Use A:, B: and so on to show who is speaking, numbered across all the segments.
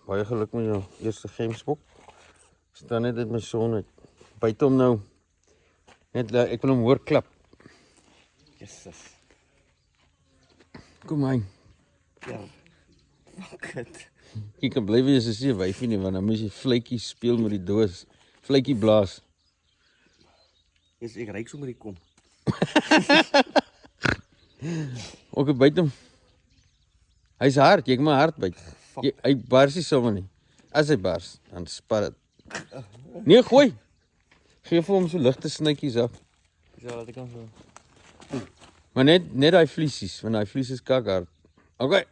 A: Baie geluk met jou eerste gemsbok. Staan net uit my son uit. Byt hom nou. Net, ek wil hom hoor klap.
B: Jesus.
A: Kom hy.
B: Ja. Fuck it.
A: Jy kan bly wees as jy 'n wyfie nie, want dan moet jy vletjie speel met die doos. Vletjie blaas.
B: Yes, ek ryk so met die kom.
A: Ook byt hom. Hy's hard, jy kan maar hard byt. Hy bars nie sommer nie. As hy bars, dan spat dit. Nee, gooi. Geef vir hom so ligte snytjies af.
B: Ja, laat ek kan so.
A: Maar net daai vliesies, want daai vlies is kakhard. Okay,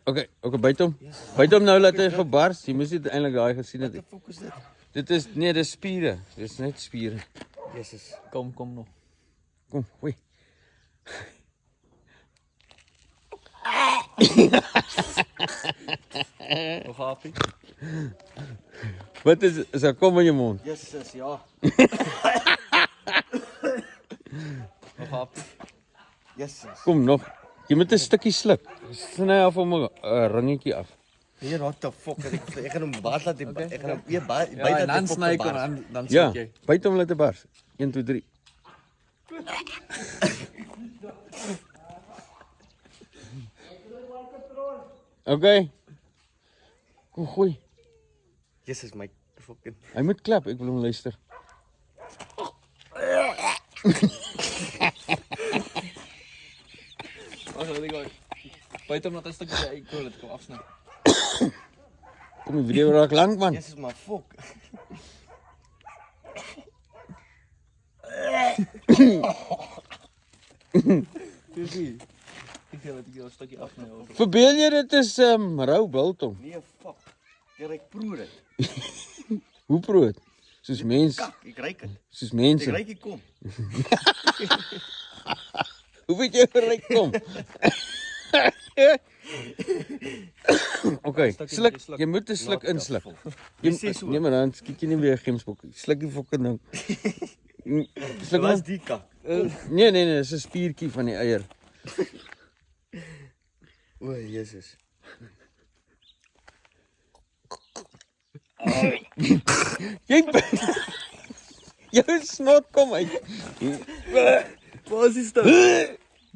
A: byt hom. Byt hom nou laat hy gebars. Jy moes dit eintlik daai gesien het.
B: Wat die fuck is dit?
A: Dit is nee, dis spiere. Dis net spiere.
B: Jesus.
C: Kom nog.
A: Kom, gooi.
C: Nog happy?
A: Wat is daar kom in jou mond?
B: Jesus, ja.
C: Nog happy?
B: Jesus.
A: Kom nog. Jy moet 'n stukkie sluk. Sny af om 'n ringetjie af.
B: Hier, what the fuck? Ek gaan hom baat laat. Ek gaan hom weer baat
C: Ja, en dan
B: die
C: sny
B: fuck
C: ek
B: bars.
C: en dan
A: Ja,
C: sny jy.
A: byt hom laat hy bars. 1 2 3. Okay. Kom gooi.
B: Jesus, my fucking.
A: Hy moet klap, ek wil hom luister.
C: Wag, laat ek gou. Byt hom net 'n stukkie uit, ek wil dit kom afsny.
A: Kom die video raak lank man.
B: Jesus, my fuck.
C: Dis ek wil dit gou 'n stukkie afsny.
A: Verbeel jy dit is rou biltong.
B: Nee, fuck. Ek proe dit.
A: Hoe brood? Soos mens,
B: Kak, ek ryk dit.
A: soos
B: Ek
A: mense.
B: ryk die kom.
A: Hoe weet jy hoe ryk kom? Okay, sluk. Jy moet 'n sluk insluk.
B: Jy sê so.
A: Nee, maar dan skiet jy nie weer gemsbok. Sluk die fucking ding. Sluk
B: Wat
A: hom.
B: is die kak?
A: Nee, dis 'n spiertjie van die eier.
B: O, Jesus.
A: Jy jou snot kom uit.
B: Wat is dit?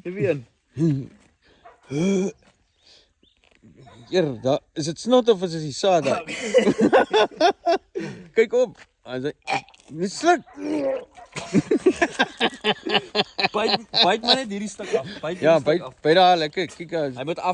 B: Jy weet.
A: Eer, daar is dit snot of is dit die saad daar? Kyk op. As hy nie sluk.
C: Byt maar net hierdie stuk af.
A: Ja, by daar lekker. Kyk.
C: Hy moet af